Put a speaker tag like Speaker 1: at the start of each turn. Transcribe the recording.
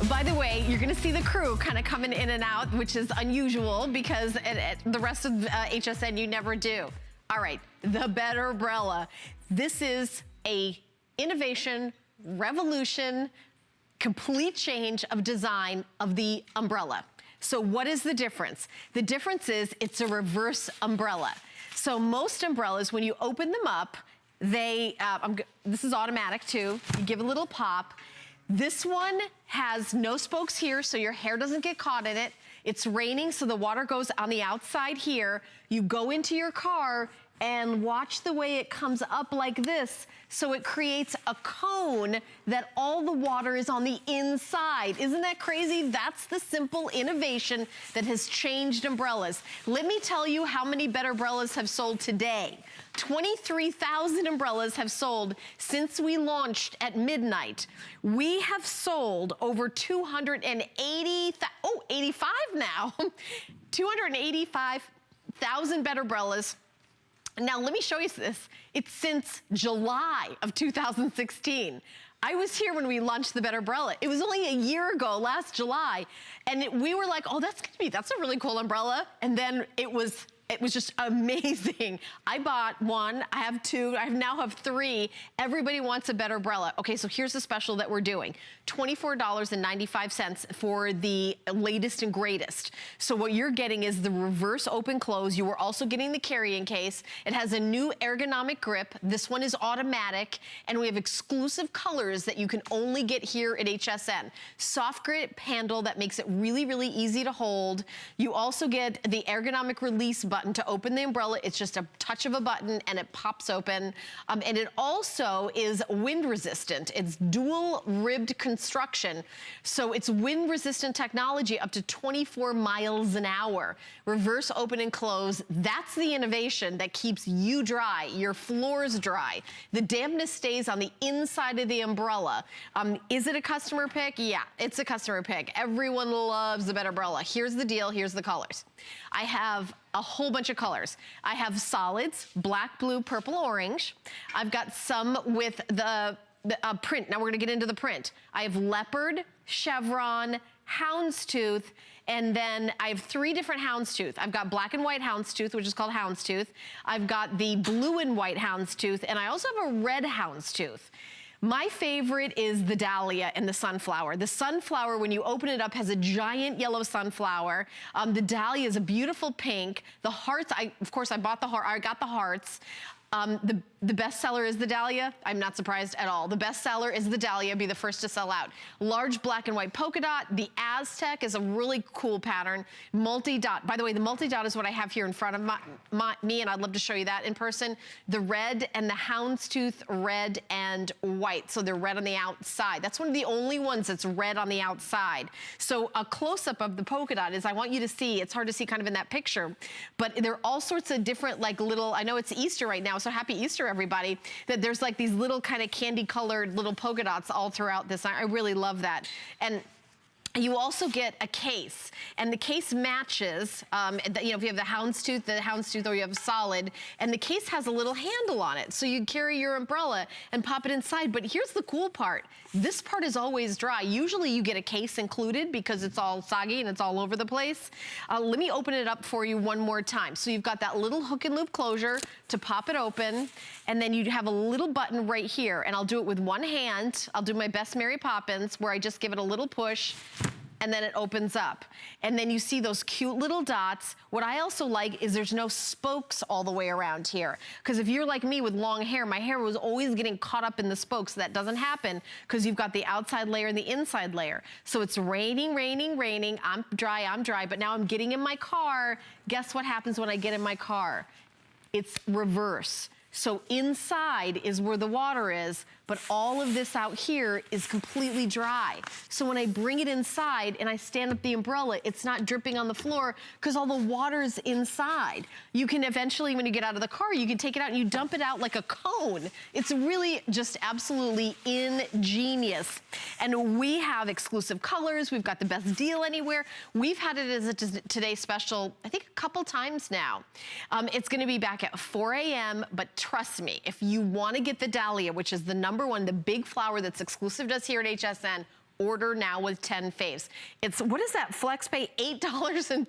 Speaker 1: By the way, you're gonna see the crew kind of coming in and out, which is unusual because at the rest of HSN you never do. All right, the BetterBrella. This is a innovation, revolution, complete change of design of the umbrella. So what is the difference? The difference is it's a reverse umbrella. So most umbrellas, when you open them up, they, this is automatic too. You give a little pop. This one has no spokes here, so your hair doesn't get caught in it. It's raining, so the water goes on the outside here. You go into your car and watch the way it comes up like this. So it creates a cone that all the water is on the inside. Isn't that crazy? That's the simple innovation that has changed umbrellas. Let me tell you how many BetterBrellas have sold today. 23,000 umbrellas have sold since we launched at midnight. We have sold over 85 now. 285,000 BetterBrellas. Now, let me show you this. It's since July of 2016. I was here when we launched the BetterBrella. It was only a year ago, last July. And we were like, oh, that's a really cool umbrella. And then it was just amazing. I bought one, I have two, I now have three. Everybody wants a BetterBrella. Okay, so here's the special that we're doing. $24.95 for the latest and greatest. So what you're getting is the reverse open close. You are also getting the carrying case. It has a new ergonomic grip. This one is automatic, and we have exclusive colors that you can only get here at HSN. Soft grip handle that makes it really, really easy to hold. You also get the ergonomic release button to open the umbrella. It's just a touch of a button and it pops open. And it also is wind resistant. It's dual ribbed construction. So it's wind resistant technology up to 24 miles an hour. Reverse open and close. That's the innovation that keeps you dry, your floors dry. The dampness stays on the inside of the umbrella. Is it a customer pick? Yeah, it's a customer pick. Everyone loves the BetterBrella. Here's the deal, here's the colors. I have a whole bunch of colors. I have solids, black, blue, purple, orange. I've got some with the print. Now we're gonna get into the print. I have leopard, chevron, houndstooth, and then I have three different houndstooth. I've got black and white houndstooth, which is called houndstooth. I've got the blue and white houndstooth, and I also have a red houndstooth. My favorite is the dahlia and the sunflower. The sunflower, when you open it up, has a giant yellow sunflower. The dahlia is a beautiful pink. The hearts, of course, I got the hearts. The best seller is the dahlia. I'm not surprised at all. The best seller is the dahlia, be the first to sell out. Large black and white polka dot. The Aztec is a really cool pattern. Multi-dot. By the way, the multi-dot is what I have here in front of me, and I'd love to show you that in person. The red and the houndstooth, red and white. So they're red on the outside. That's one of the only ones that's red on the outside. So a close-up of the polka dot is, I want you to see, it's hard to see kind of in that picture, but there are all sorts of different like little, I know it's Easter right now, so happy Easter, everybody, that there's like these little kind of candy colored little polka dots all throughout this. I really love that. And you also get a case, and the case matches, you know, if you have the houndstooth or you have solid, and the case has a little handle on it. So you carry your umbrella and pop it inside. But here's the cool part. This part is always dry. Usually you get a case included because it's all soggy and it's all over the place. Let me open it up for you one more time. So you've got that little hook and loop closure to pop it open, and then you have a little button right here, and I'll do it with one hand. I'll do my best Mary Poppins, where I just give it a little push, and then it opens up. And then you see those cute little dots. What I also like is there's no spokes all the way around here. Because if you're like me with long hair, my hair was always getting caught up in the spokes. That doesn't happen because you've got the outside layer and the inside layer. So it's raining, raining, raining. I'm dry, but now I'm getting in my car. Guess what happens when I get in my car? It's reverse. So inside is where the water is, but all of this out here is completely dry. So when I bring it inside and I stand up the umbrella, it's not dripping on the floor because all the water is inside. You can eventually, when you get out of the car, you can take it out and you dump it out like a cone. It's really just absolutely ingenious. And we have exclusive colors. We've got the best deal anywhere. We've had it as a Today Special, I think a couple times now. It's gonna be back at 4 a.m., but trust me, if you wanna get the dahlia, which is the #1, the big flower that's exclusive to us here at HSN, order now with 10 faves. It's, what is that, FlexPay? $8.30.